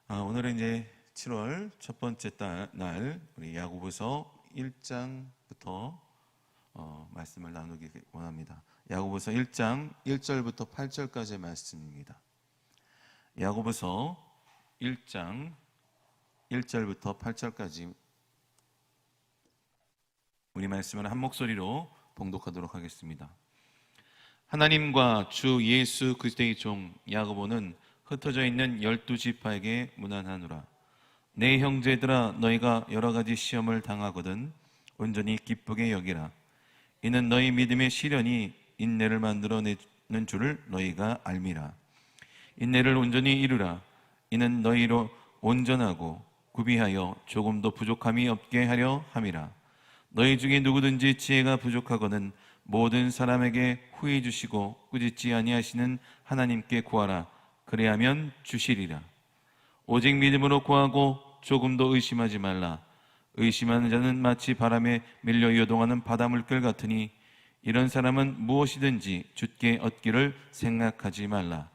오늘은 이제 7월 첫 번째 날 우리 야고보서 1장부터 말씀을 나누기 원합니다. 야고보서 1장 1절부터 8절까지의 말씀입니다. 야고보서 1장 1절부터 8절까지 우리 말씀을 한 목소리로 봉독하도록 하겠습니다. 하나님과 주 예수 그리스도의 종 야고보는 흩어져 있는 12지파에게 문안하노라. 내 형제들아, 너희가 여러 가지 시험을 당하거든 온전히 기쁘게 여기라. 이는 너희 믿음의 시련이 인내를 만들어내는 줄을 너희가 알미라. 인내를 온전히 이루라. 이는 너희로 온전하고 구비하여 조금도 부족함이 없게 하려 함이라. 너희 중에 누구든지 지혜가 부족하거든 모든 사람에게 후히 주시고 꾸짖지 아니하시는 하나님께 구하라. 그래야면 주시리라. 오직 믿음으로 구하고 조금도 의심하지 말라. 의심하는 자는 마치 바람에 밀려 요동하는 바닷물결 같으니 이런 사람은 무엇이든지 주께 얻기를 생각하지 말라.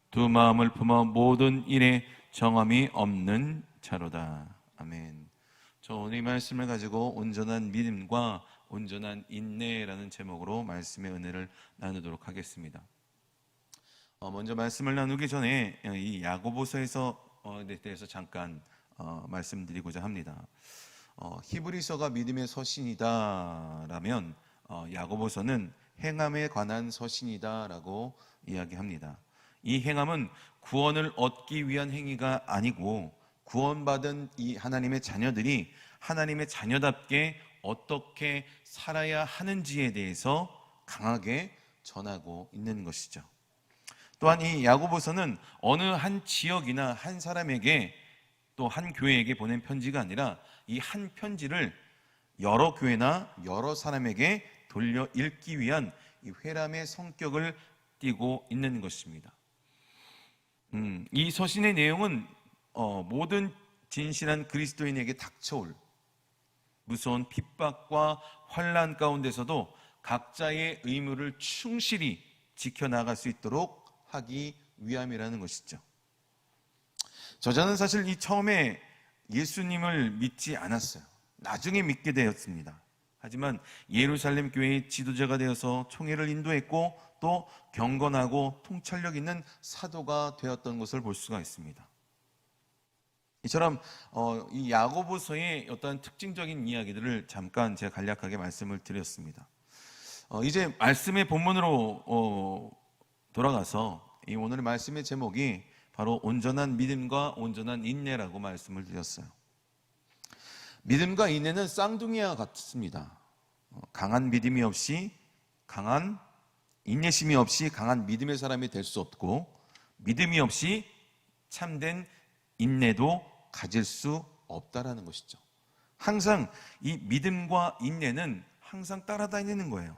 두 마음을 품어 모든 일에 정함이 없는 자로다. 아멘. 저 오늘 이 말씀을 가지고 온전한 믿음과 온전한 인내라는 제목으로 말씀의 은혜를 나누도록 하겠습니다. 먼저 말씀을 나누기 전에 이 야고보서에서 대해서 잠깐 말씀드리고자 합니다. 히브리서가 믿음의 서신이다라면 야고보서는 행함에 관한 서신이다라고 이야기합니다. 이 행함은 구원을 얻기 위한 행위가 아니고 구원받은 이 하나님의 자녀들이 하나님의 자녀답게 어떻게 살아야 하는지에 대해서 강하게 전하고 있는 것이죠. 또한 이 야고보서는 어느 한 지역이나 한 사람에게 또 한 교회에게 보낸 편지가 아니라 이 한 편지를 여러 교회나 여러 사람에게 돌려 읽기 위한 이 회람의 성격을 띠고 있는 것입니다. 이 서신의 내용은 모든 진실한 그리스도인에게 닥쳐올 무서운 핍박과 환난 가운데서도 각자의 의무를 충실히 지켜나갈 수 있도록 하기 위함이라는 것이죠. 저자는 사실 이 처음에 예수님을 믿지 않았어요. 나중에 믿게 되었습니다. 하지만 예루살렘 교회의 지도자가 되어서 총회를 인도했고 또 경건하고 통찰력 있는 사도가 되었던 것을 볼 수가 있습니다. 이처럼 이 야고보서의 어떤 특징적인 이야기들을 잠깐 제가 간략하게 말씀을 드렸습니다. 이제 말씀의 본문으로 돌아가서 이 오늘의 말씀의 제목이 바로 온전한 믿음과 온전한 인내라고 말씀을 드렸어요. 믿음과 인내는 쌍둥이와 같습니다. 강한 믿음이 없이 강한 인내심이 없이 강한 믿음의 사람이 될 수 없고 믿음이 없이 참된 인내도 가질 수 없다라는 것이죠. 항상 이 믿음과 인내는 항상 따라다니는 거예요.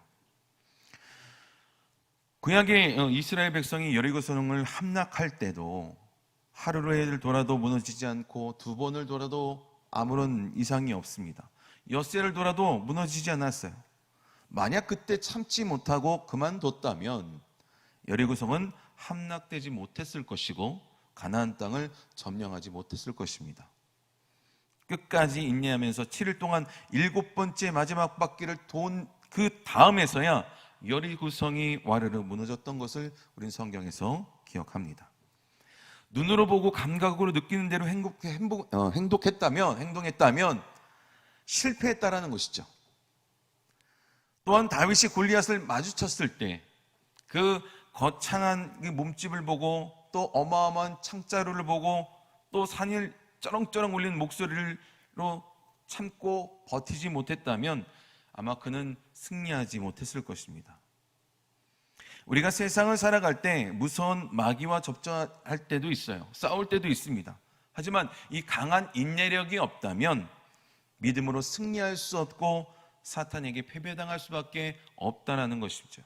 구약의 이스라엘 백성이 여리고 성을 함락할 때도 하루를 돌아도 무너지지 않고 두 번을 돌아도 아무런 이상이 없습니다. 엿새를 돌아도 무너지지 않았어요. 만약 그때 참지 못하고 그만뒀다면 여리고 성은 함락되지 못했을 것이고 가나안 땅을 점령하지 못했을 것입니다. 끝까지 인내하면서 7일 동안 7번째 마지막 바퀴를 돈 그 다음에서야 여리고성이 와르르 무너졌던 것을 우린 성경에서 기억합니다. 눈으로 보고 감각으로 느끼는 대로 행동했다면 실패했다라는 것이죠. 또한 다윗이 골리앗을 마주쳤을 때 그 거창한 몸집을 보고 또 어마어마한 창자루를 보고 또 산을 쩌렁쩌렁 울리는 목소리로 참고 버티지 못했다면 아마 그는 승리하지 못했을 것입니다. 우리가 세상을 살아갈 때 무서운 마귀와 접전할 때도 있어요. 싸울 때도 있습니다. 하지만 이 강한 인내력이 없다면 믿음으로 승리할 수 없고 사탄에게 패배당할 수밖에 없다는 것이죠.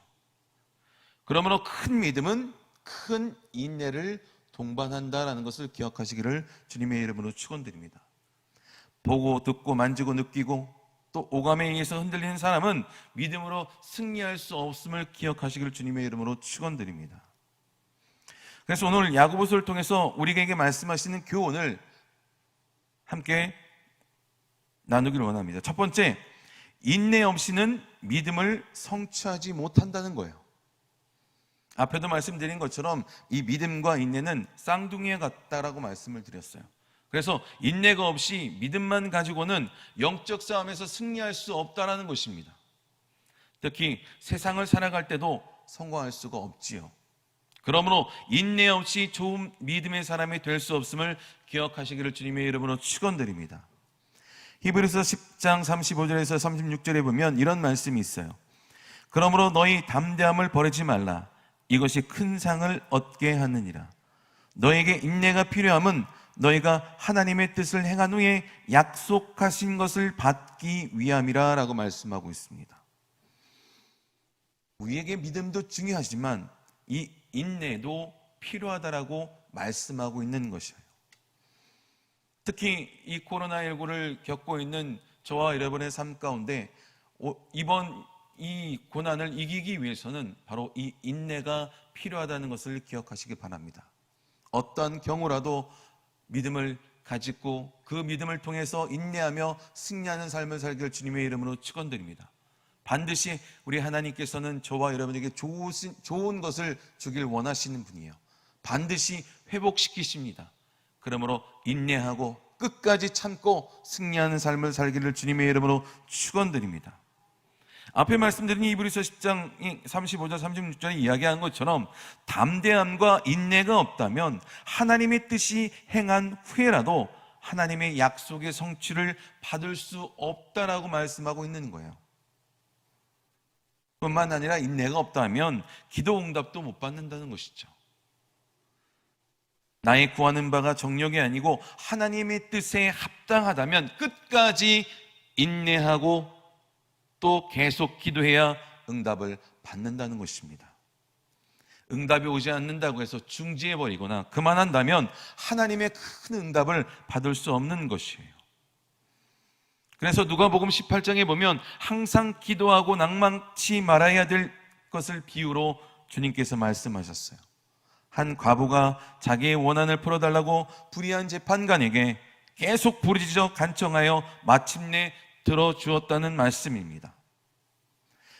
그러므로 큰 믿음은 큰 인내를 동반한다라는 것을 기억하시기를 주님의 이름으로 축원드립니다. 보고 듣고 만지고 느끼고 또 오감에 의해서 흔들리는 사람은 믿음으로 승리할 수 없음을 기억하시기를 주님의 이름으로 축원드립니다. 그래서 오늘 야고보서를 통해서 우리에게 말씀하시는 교훈을 함께 나누기를 원합니다. 첫 번째, 인내 없이는 믿음을 성취하지 못한다는 거예요. 앞에도 말씀드린 것처럼 이 믿음과 인내는 쌍둥이와 같다라고 말씀을 드렸어요. 그래서 인내가 없이 믿음만 가지고는 영적 싸움에서 승리할 수 없다라는 것입니다. 특히 세상을 살아갈 때도 성공할 수가 없지요. 그러므로 인내 없이 좋은 믿음의 사람이 될 수 없음을 기억하시기를 주님의 이름으로 축원드립니다. 히브리서 10장 35절에서 36절에 보면 이런 말씀이 있어요. 그러므로 너희 담대함을 버리지 말라. 이것이 큰 상을 얻게 하느니라. 너에게 인내가 필요함은 너희가 하나님의 뜻을 행한 후에 약속하신 것을 받기 위함이라 라고 말씀하고 있습니다. 우리에게 믿음도 중요하지만 이 인내도 필요하다라고 말씀하고 있는 것이에요. 특히 이 코로나19를 겪고 있는 저와 여러분의 삶 가운데 이번 이 고난을 이기기 위해서는 바로 이 인내가 필요하다는 것을 기억하시기 바랍니다. 어떤 경우라도 믿음을 가지고 그 믿음을 통해서 인내하며 승리하는 삶을 살기를 주님의 이름으로 축원드립니다. 반드시 우리 하나님께서는 저와 여러분에게 좋은 것을 주길 원하시는 분이에요. 반드시 회복시키십니다. 그러므로 인내하고 끝까지 참고 승리하는 삶을 살기를 주님의 이름으로 축원드립니다. 앞에 말씀드린 히브리서 10장 35절 36절에 이야기한 것처럼 담대함과 인내가 없다면 하나님의 뜻이 행한 후에라도 하나님의 약속의 성취를 받을 수 없다라고 말씀하고 있는 거예요. 뿐만 아니라 인내가 없다면 기도 응답도 못 받는다는 것이죠. 나의 구하는 바가 정욕이 아니고 하나님의 뜻에 합당하다면 끝까지 인내하고 또 계속 기도해야 응답을 받는다는 것입니다. 응답이 오지 않는다고 해서 중지해버리거나 그만한다면 하나님의 큰 응답을 받을 수 없는 것이에요. 그래서 누가복음 18장에 보면 항상 기도하고 낭망치 말아야 될 것을 비유로 주님께서 말씀하셨어요. 한 과부가 자기의 원한을 풀어달라고 불의한 재판관에게 계속 부르짖어 간청하여 마침내 들어주었다는 말씀입니다.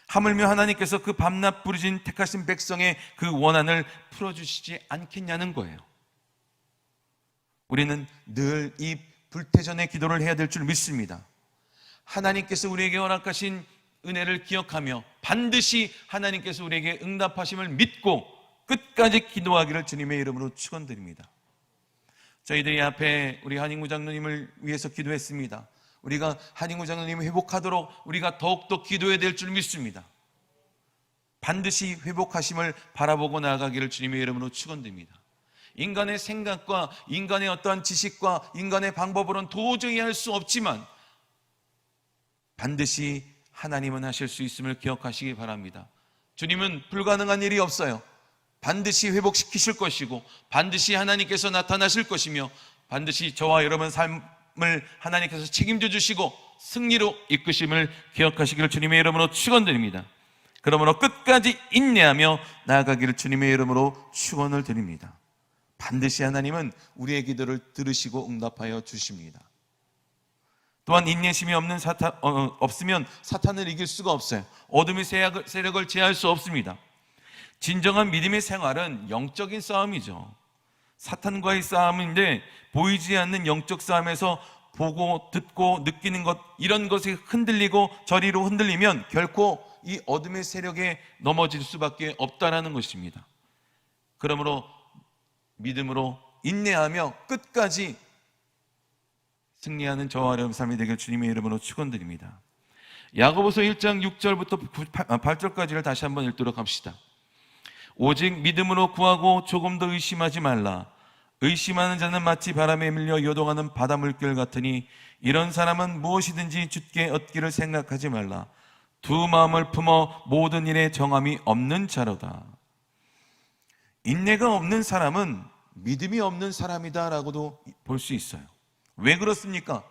하물며 하나님께서 그 밤낮 부르짖은 택하신 백성의 그 원한을 풀어주시지 않겠냐는 거예요. 우리는 늘 이 불태전의 기도를 해야 될 줄 믿습니다. 하나님께서 우리에게 허락하신 은혜를 기억하며 반드시 하나님께서 우리에게 응답하심을 믿고 끝까지 기도하기를 주님의 이름으로 축원드립니다. 저희들이 앞에 우리 한인구 장로님을 위해서 기도했습니다. 우리가 한인구 장로님이 회복하도록 우리가 더욱더 기도해야 될 줄 믿습니다. 반드시 회복하심을 바라보고 나아가기를 주님의 이름으로 축원드립니다. 인간의 생각과 인간의 어떠한 지식과 인간의 방법으로는 도저히 할 수 없지만 반드시 하나님은 하실 수 있음을 기억하시기 바랍니다. 주님은 불가능한 일이 없어요. 반드시 회복시키실 것이고 반드시 하나님께서 나타나실 것이며 반드시 저와 여러분 삶을 하나님께서 책임져 주시고 승리로 이끄심을 기억하시기를 주님의 이름으로 축원드립니다. 그러므로 끝까지 인내하며 나아가기를 주님의 이름으로 축원을 드립니다. 반드시 하나님은 우리의 기도를 들으시고 응답하여 주십니다. 또한 인내심이 없으면 사탄을 이길 수가 없어요. 어둠의 세력을 제할 수 없습니다. 진정한 믿음의 생활은 영적인 싸움이죠. 사탄과의 싸움인데 보이지 않는 영적 싸움에서 보고 듣고 느끼는 것 이런 것이 흔들리고 저리로 흔들리면 결코 이 어둠의 세력에 넘어질 수밖에 없다라는 것입니다. 그러므로 믿음으로 인내하며 끝까지 승리하는 저와 여러분 삶이 되길 주님의 이름으로 축원드립니다. 야고보서 1장 6절부터 8절까지를 다시 한번 읽도록 합시다. 오직 믿음으로 구하고 조금 더 의심하지 말라. 의심하는 자는 마치 바람에 밀려 요동하는 바다 물결 같으니 이런 사람은 무엇이든지 주께 얻기를 생각하지 말라. 두 마음을 품어 모든 일에 정함이 없는 자로다. 인내가 없는 사람은 믿음이 없는 사람이다라고도 볼 수 있어요. 왜 그렇습니까?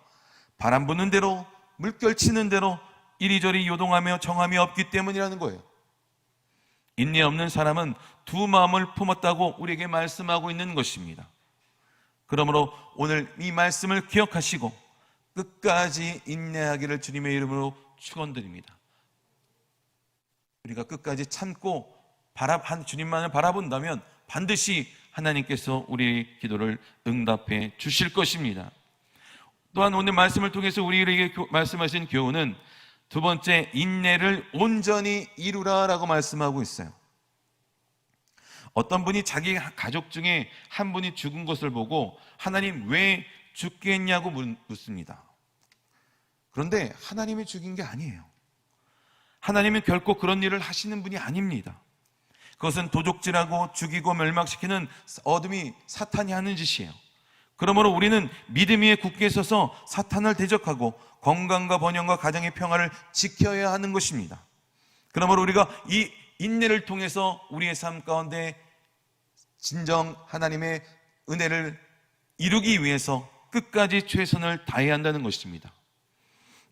바람 부는 대로 물결 치는 대로 이리저리 요동하며 정함이 없기 때문이라는 거예요. 인내 없는 사람은 두 마음을 품었다고 우리에게 말씀하고 있는 것입니다. 그러므로 오늘 이 말씀을 기억하시고 끝까지 인내하기를 주님의 이름으로 축원드립니다. 우리가 끝까지 참고 주님만을 바라본다면 반드시 하나님께서 우리의 기도를 응답해 주실 것입니다. 또한 오늘 말씀을 통해서 우리에게 말씀하신 교훈은 두 번째, 인내를 온전히 이루라라고 말씀하고 있어요. 어떤 분이 자기 가족 중에 한 분이 죽은 것을 보고 하나님 왜 죽게 했냐고 묻습니다. 그런데 하나님이 죽인 게 아니에요. 하나님은 결코 그런 일을 하시는 분이 아닙니다. 그것은 도적질하고 죽이고 멸망시키는 어둠이 사탄이 하는 짓이에요. 그러므로 우리는 믿음 위에 굳게 서서 사탄을 대적하고 건강과 번영과 가정의 평화를 지켜야 하는 것입니다. 그러므로 우리가 이 인내를 통해서 우리의 삶 가운데 진정 하나님의 은혜를 이루기 위해서 끝까지 최선을 다해야 한다는 것입니다.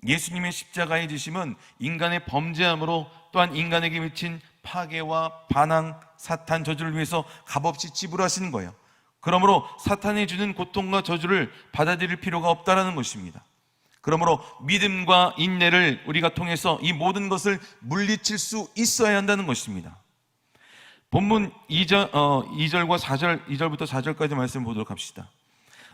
예수님의 십자가의 지심은 인간의 범죄함으로 또한 인간에게 미친 파괴와 반항, 사탄 저주를 위해서 값없이 지불하시는 거예요. 그러므로 사탄이 주는 고통과 저주를 받아들일 필요가 없다는 것입니다. 그러므로 믿음과 인내를 우리가 통해서 이 모든 것을 물리칠 수 있어야 한다는 것입니다. 본문 2절과 4절, 2절부터 4절까지 말씀 보도록 합시다.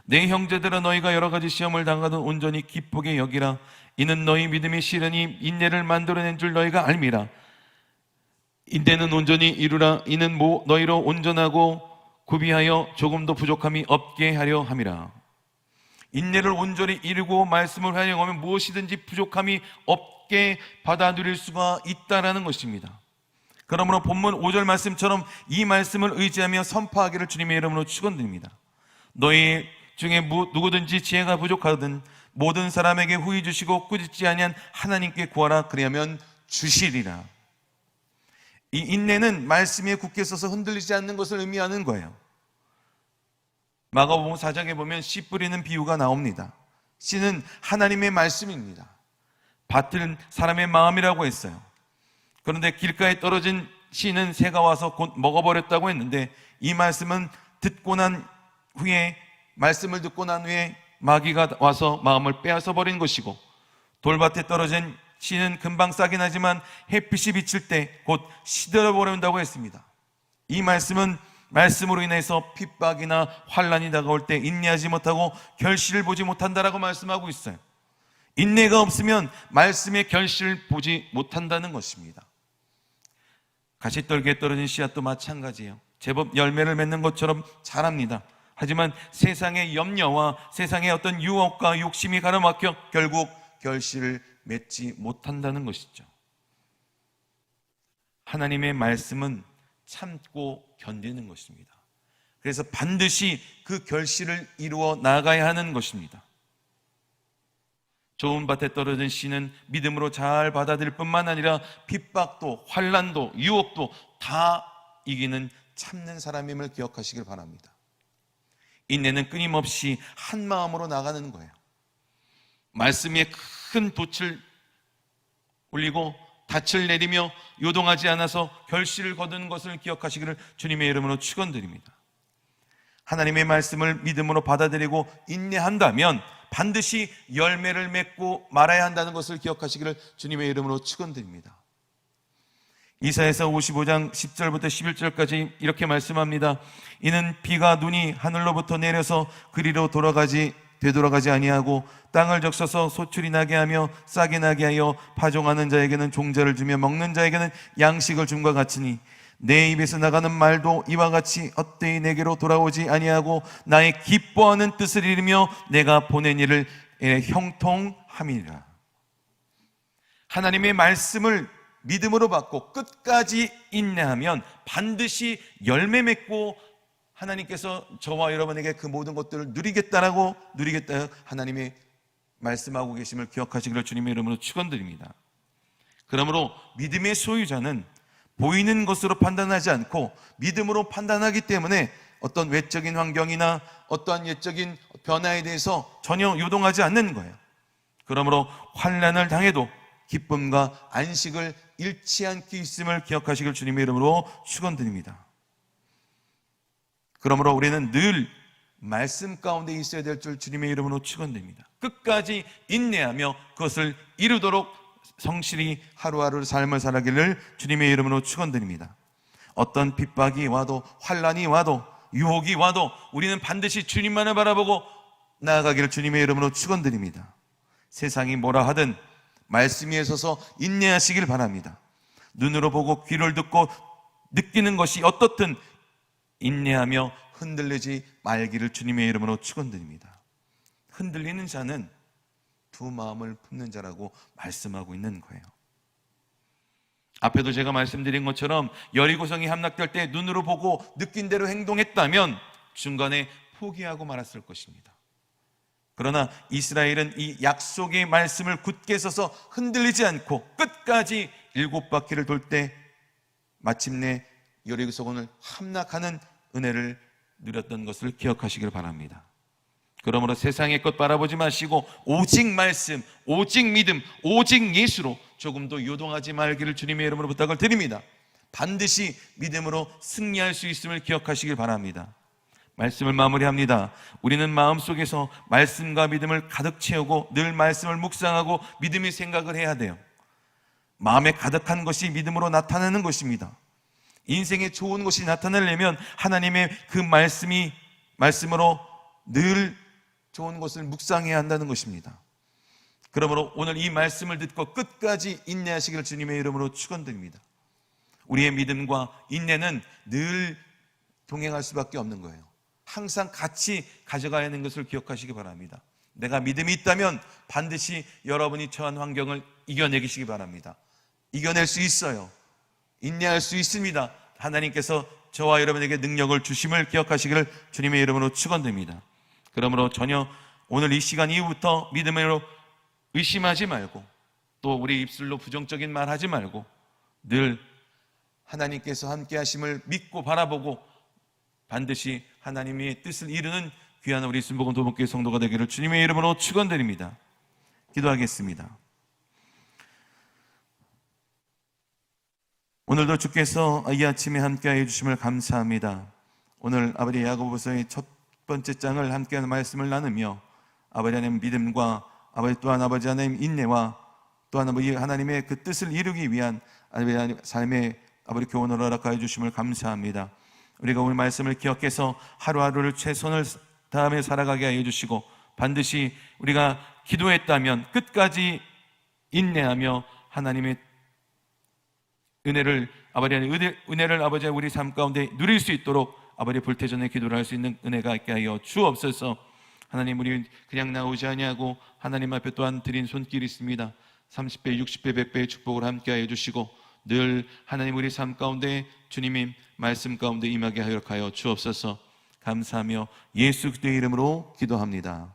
내 형제들아, 너희가 여러 가지 시험을 당하든 온전히 기쁘게 여기라. 이는 너희 믿음이 실현이 인내를 만들어낸 줄 너희가 알미라. 인내는 온전히 이루라. 이는 너희로 온전하고 구비하여 조금도 부족함이 없게 하려 함이라. 인내를 온전히 이루고 말씀을 활용하면 무엇이든지 부족함이 없게 받아 누릴 수가 있다라는 것입니다. 그러므로 본문 5절 말씀처럼 이 말씀을 의지하며 선포하기를 주님의 이름으로 축원드립니다. 너희 중에 누구든지 지혜가 부족하든 모든 사람에게 후히 주시고 꾸짖지 아니한 하나님께 구하라. 그리하면 주시리라. 이 인내는 말씀에 굳게 서서 흔들리지 않는 것을 의미하는 거예요. 마가복음 4장에 보면 씨 뿌리는 비유가 나옵니다. 씨는 하나님의 말씀입니다. 밭은 사람의 마음이라고 했어요. 그런데 길가에 떨어진 씨는 새가 와서 곧 먹어버렸다고 했는데, 이 말씀은 말씀을 듣고 난 후에 마귀가 와서 마음을 빼앗아 버린 것이고, 돌밭에 떨어진 씨는 금방 싹이 나지만 햇빛이 비칠 때 곧 시들어버린다고 했습니다. 이 말씀으로 인해서 핍박이나 환란이 다가올 때 인내하지 못하고 결실을 보지 못한다라고 말씀하고 있어요. 인내가 없으면 말씀의 결실을 보지 못한다는 것입니다. 가시떨기에 떨어진 씨앗도 마찬가지예요. 제법 열매를 맺는 것처럼 자랍니다. 하지만 세상의 염려와 세상의 어떤 유혹과 욕심이 가로막혀 결국 결실을 맺지 못한다는 것이죠. 하나님의 말씀은 참고 견디는 것입니다. 그래서 반드시 그 결실을 이루어 나가야 하는 것입니다. 좋은 밭에 떨어진 씨는 믿음으로 잘 받아들일 뿐만 아니라 핍박도 환란도 유혹도 다 이기는 참는 사람임을 기억하시길 바랍니다. 인내는 끊임없이 한 마음으로 나가는 거예요. 말씀에 큰 돛을 올리고 닻을 내리며 요동하지 않아서 결실을 거두는 것을 기억하시기를 주님의 이름으로 축원드립니다. 하나님의 말씀을 믿음으로 받아들이고 인내한다면 반드시 열매를 맺고 말아야 한다는 것을 기억하시기를 주님의 이름으로 축원드립니다. 이사야서 55장 10절부터 11절까지 이렇게 말씀합니다. 이는 비가 눈이 하늘로부터 내려서 그리로 되돌아가지 아니하고 땅을 적셔서 소출이 나게 하며 싹이 나게 하여 파종하는 자에게는 종자를 주며 먹는 자에게는 양식을 줌과 같으니 내 입에서 나가는 말도 이와 같이 헛되이 내게로 돌아오지 아니하고 나의 기뻐하는 뜻을 이루며 내가 보낸 일을 형통함이니라. 하나님의 말씀을 믿음으로 받고 끝까지 인내하면 반드시 열매 맺고 하나님께서 저와 여러분에게 그 모든 것들을 누리겠다 하나님의 말씀하고 계심을 기억하시기를 주님의 이름으로 축원드립니다. 그러므로 믿음의 소유자는 보이는 것으로 판단하지 않고 믿음으로 판단하기 때문에 어떤 외적인 환경이나 어떠한 예적인 변화에 대해서 전혀 요동하지 않는 거예요. 그러므로 환난을 당해도 기쁨과 안식을 잃지 않게 있음을 기억하시길 주님의 이름으로 축원드립니다. 그러므로 우리는 늘 말씀 가운데 있어야 될 줄 주님의 이름으로 축원드립니다. 끝까지 인내하며 그것을 이루도록 성실히 하루하루 삶을 살아가기를 주님의 이름으로 축원드립니다. 어떤 핍박이 와도 환난이 와도 유혹이 와도 우리는 반드시 주님만을 바라보고 나아가기를 주님의 이름으로 축원드립니다. 세상이 뭐라 하든 말씀 위에 서서 인내하시길 바랍니다. 눈으로 보고 귀를 듣고 느끼는 것이 어떻든 인내하며 흔들리지 말기를 주님의 이름으로 축원드립니다. 흔들리는 자는 두 마음을 품는 자라고 말씀하고 있는 거예요. 앞에도 제가 말씀드린 것처럼 여리고성이 함락될 때 눈으로 보고 느낀 대로 행동했다면 중간에 포기하고 말았을 것입니다. 그러나 이스라엘은 이 약속의 말씀을 굳게 서서 흔들리지 않고 끝까지 7바퀴를 돌 때 마침내 여리고성을 함락하는 은혜를 누렸던 것을 기억하시길 바랍니다. 그러므로 세상의 것 바라보지 마시고 오직 말씀, 오직 믿음, 오직 예수로 조금도 요동하지 말기를 주님의 이름으로 부탁을 드립니다. 반드시 믿음으로 승리할 수 있음을 기억하시길 바랍니다. 말씀을 마무리합니다. 우리는 마음속에서 말씀과 믿음을 가득 채우고 늘 말씀을 묵상하고 믿음의 생각을 해야 돼요. 마음에 가득한 것이 믿음으로 나타나는 것입니다. 인생에 좋은 것이 나타나려면 하나님의 그 말씀으로 늘 좋은 것을 묵상해야 한다는 것입니다. 그러므로 오늘 이 말씀을 듣고 끝까지 인내하시기를 주님의 이름으로 축원드립니다. 우리의 믿음과 인내는 늘 동행할 수밖에 없는 거예요. 항상 같이 가져가야 하는 것을 기억하시기 바랍니다. 내가 믿음이 있다면 반드시 여러분이 처한 환경을 이겨내시기 바랍니다. 이겨낼 수 있어요. 인내할 수 있습니다. 하나님께서 저와 여러분에게 능력을 주심을 기억하시기를 주님의 이름으로 축원드립니다. 그러므로 전혀 오늘 이 시간 이후부터 믿음으로 의심하지 말고 또 우리 입술로 부정적인 말 하지 말고 늘 하나님께서 함께 하심을 믿고 바라보고 반드시 하나님의 뜻을 이루는 귀한 우리 순복음 도봉교회 성도가 되기를 주님의 이름으로 축원드립니다. 기도하겠습니다. 오늘도 주께서 이 아침에 함께하여 주심을 감사합니다. 오늘 아버지 야고보서의 첫 번째 장을 함께하는 말씀을 나누며 아버지 하나님 믿음과 아버지 또한 아버지 하나님 인내와 또한 아버지 하나님의 그 뜻을 이루기 위한 아버지 하나님 삶의 아버지 교훈을 허락하여 주심을 감사합니다. 우리가 오늘 말씀을 기억해서 하루하루를 최선을 다하며 살아가게 하여 주시고 반드시 우리가 기도했다면 끝까지 인내하며 하나님의 은혜를 아버지 우리 삶 가운데 누릴 수 있도록 아버지 불태전에 기도를 할 수 있는 은혜가 있게 하여 주옵소서. 하나님, 우리 그냥 나오지 아니하고 하나님 앞에 또한 드린 손길이 있습니다. 30배, 60배, 100배의 축복을 함께 하여 주시고 늘 하나님 우리 삶 가운데 주님의 말씀 가운데 임하게 하여 주옵소서. 감사하며 예수 그리스도의 이름으로 기도합니다.